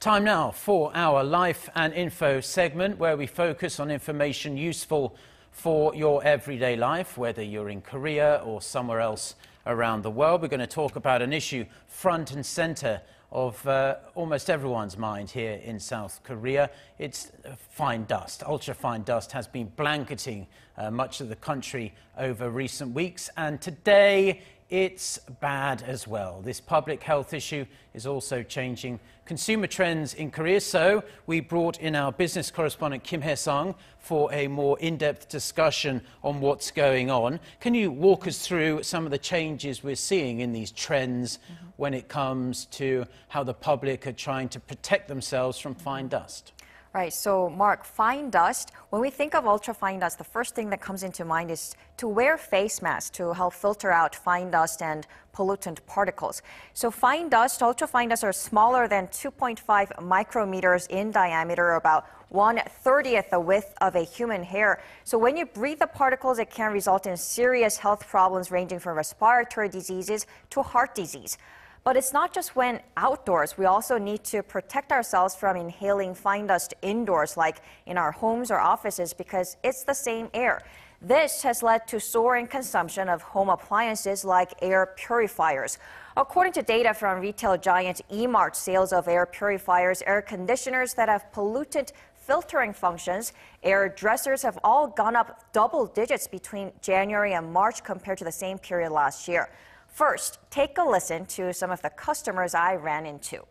Time now for our Life and Info segment, where we focus on information useful for your everyday life, whether you're in Korea or somewhere else around the world. We're going to talk about an issue front and center of almost everyone's mind here in South Korea. It's fine dust. Ultra-fine dust has been blanketing much of the country over recent weeks, and today it's bad as well. This public health issue is also changing consumer trends in Korea, so we brought in our business correspondent Kim Hyesung for a more in-depth discussion on what's going on. Can you walk us through some of the changes we're seeing in these trends when it comes to how the public are trying to protect themselves from fine dust? Right, so Mark, fine dust, when we think of ultra-fine dust, the first thing that comes into mind is to wear face masks to help filter out fine dust and pollutant particles. So fine dust, ultra-fine dust are smaller than 2.5 micrometers in diameter, about 1/30th the width of a human hair. So when you breathe the particles, it can result in serious health problems ranging from respiratory diseases to heart disease. But it's not just when outdoors. We also need to protect ourselves from inhaling fine dust indoors, like in our homes or offices, because it's the same air. This has led to soaring consumption of home appliances like air purifiers. According to data from retail giant E-Mart, sales of air purifiers, air conditioners that have pollutant filtering functions, air dressers have all gone up double digits between January and March compared to the same period last year. First, take a listen to some of the customers I ran into.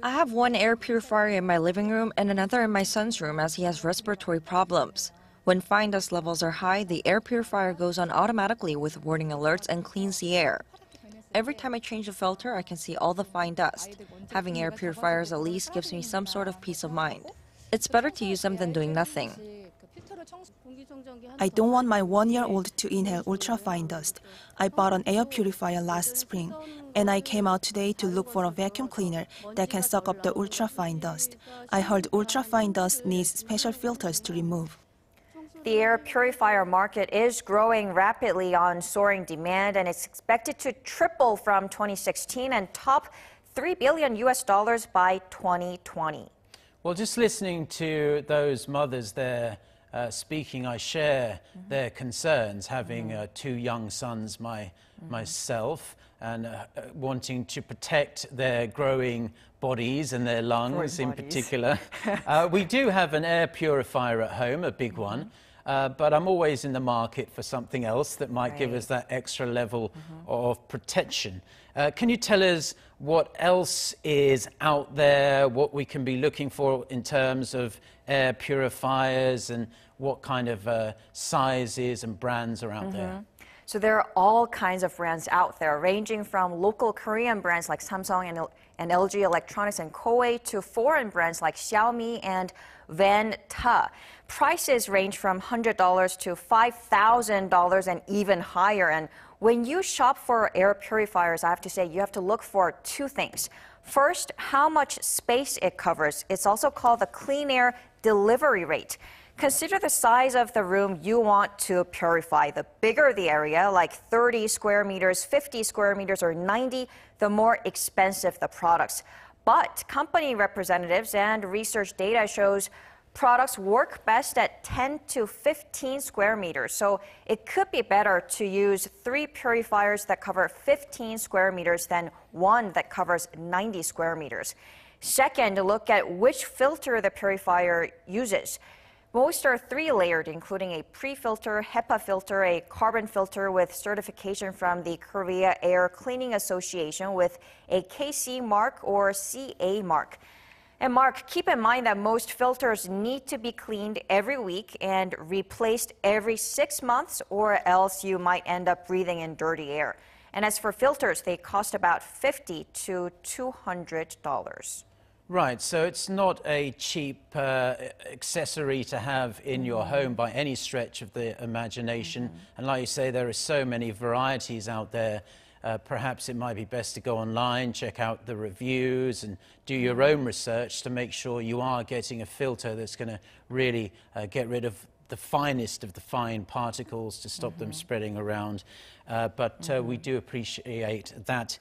I have one air purifier in my living room and another in my son's room as he has respiratory problems. When fine dust levels are high, the air purifier goes on automatically with warning alerts and cleans the air. Every time I change the filter, I can see all the fine dust. Having air purifiers at least gives me some sort of peace of mind. It's better to use them than doing nothing. I don't want my 1-year-old to inhale ultra-fine dust. I bought an air purifier last spring, and I came out today to look for a vacuum cleaner that can suck up the ultra-fine dust. I heard ultra-fine dust needs special filters to remove. The air purifier market is growing rapidly on soaring demand, and it's expected to triple from 2016 and top $3 billion by 2020. Well, just listening to those mothers there speaking, I share their concerns, having 2 young sons myself, and wanting to protect their growing bodies and their lungs in particular. We do have an air purifier at home, a big one, but I'm always in the market for something else that might give us that extra level of protection. Can you tell us what else is out there, what we can be looking for in terms of air purifiers, and what kind of sizes and brands are out there? So there are all kinds of brands out there, ranging from local Korean brands like Samsung and LG Electronics and Koei to foreign brands like Xiaomi and Vanta. Prices range from $100 to $5,000 and even higher. And when you shop for air purifiers, I have to say you have to look for 2 things. First, how much space it covers. It's also called the clean air delivery rate. Consider the size of the room you want to purify. The bigger the area, like 30 square meters, 50 square meters, or 90, the more expensive the products. But company representatives and research data shows products work best at 10 to 15 square meters. So it could be better to use 3 purifiers that cover 15 square meters than 1 that covers 90 square meters. Second, look at which filter the purifier uses. Most are 3-layered, including a pre-filter, HEPA filter, a carbon filter with certification from the Korea Air Cleaning Association with a KC mark or CA mark. And Mark, keep in mind that most filters need to be cleaned every week and replaced every 6 months, or else you might end up breathing in dirty air. And as for filters, they cost about $50 to $200. Right, so it's not a cheap accessory to have in your home by any stretch of the imagination. And like you say, there are so many varieties out there. Perhaps it might be best to go online, check out the reviews, and do your own research to make sure you are getting a filter that's going to really get rid of the finest of the fine particles to stop them spreading around. But we do appreciate that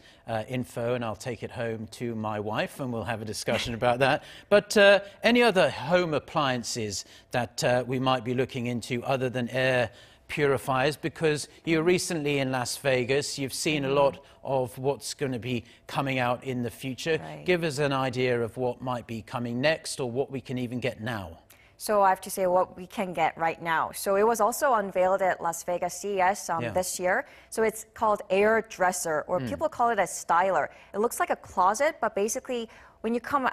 info, and I'll take it home to my wife and we'll have a discussion about that. But any other home appliances that we might be looking into other than air purifiers? Because you're recently in Las Vegas, you've seen a lot of what's going to be coming out in the future. Right. Give us an idea of what might be coming next or what we can even get now. So I have to say what we can get right now. So it was also unveiled at Las Vegas CES this year. So it's called Air Dresser, or people call it a styler. It looks like a closet, but basically when you come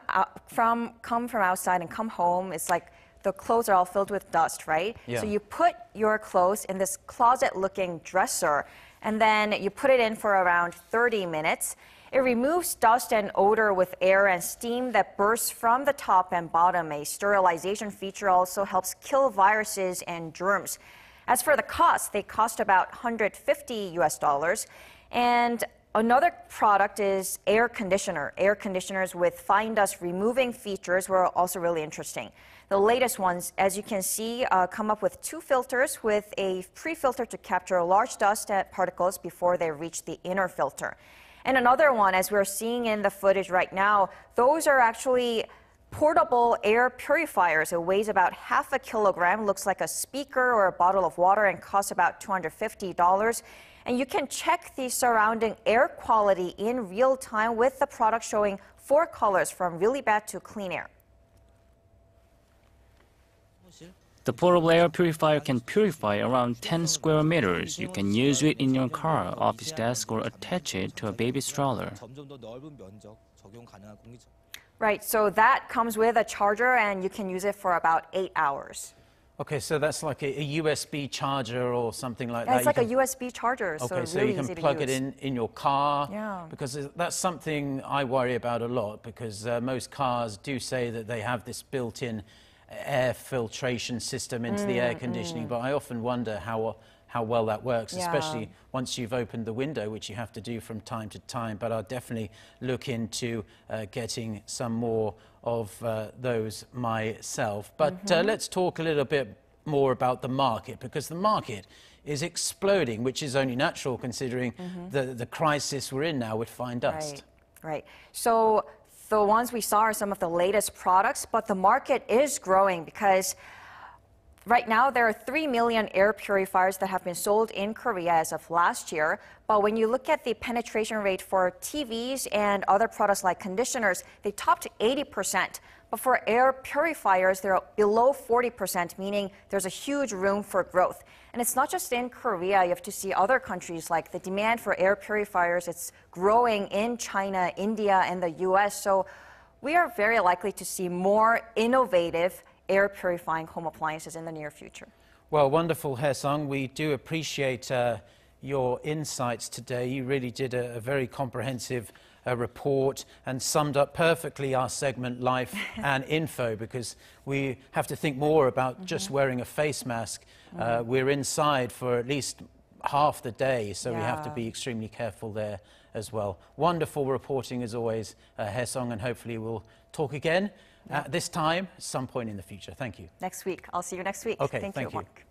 from outside and come home, it's like the clothes are all filled with dust, right? Yeah. So you put your clothes in this closet-looking dresser, and then you put it in for around 30 minutes. It removes dust and odor with air and steam that bursts from the top and bottom. A sterilization feature also helps kill viruses and germs. As for the cost, they cost about $150. And another product is air conditioner. Air conditioners with fine dust removing features were also really interesting. The latest ones, as you can see, come up with 2 filters with a pre-filter to capture large dust particles before they reach the inner filter. And another one, as we're seeing in the footage right now, those are actually portable air purifiers. It weighs about half a kilogram, looks like a speaker or a bottle of water, and costs about $250. And you can check the surrounding air quality in real time with the product showing 4 colors from really bad to clean air. The portable air purifier can purify around 10 square meters. You can use it in your car, office desk, or attach it to a baby stroller. Right, so that comes with a charger and you can use it for about 8 hours. Okay, so that's like a USB charger or something like that. It's like a USB charger, so okay, it's so really you easy can to plug use. it in your car. Yeah. Because that's something I worry about a lot, because most cars do say that they have this built-in air filtration system into the air conditioning, but I often wonder how well that works, especially once you've opened the window, which you have to do from time to time. But I'll definitely look into getting some more of those myself. But let's talk a little bit more about the market, because the market is exploding, which is only natural considering the crisis we're in now with fine dust. Right. So the ones we saw are some of the latest products, but the market is growing because right now there are 3 million air purifiers that have been sold in Korea as of last year. But when you look at the penetration rate for TVs and other products like conditioners, they topped 80%. But for air purifiers, they're below 40%, meaning there's a huge room for growth. And it's not just in Korea. You have to see other countries, like the demand for air purifiers. It's growing in China, India, and the US. So we are very likely to see more innovative air purifying home appliances in the near future. Well, wonderful, Hyesung. We do appreciate your insights today. You really did a very comprehensive report and summed up perfectly our segment Life and Info, because we have to think more about just wearing a face mask. We're inside for at least half the day, so we have to be extremely careful there as well. Wonderful reporting as always, Hyesung, and hopefully we'll talk again at this time, some point in the future. Thank you. Next week. I'll see you next week. Okay, thank you, Mark.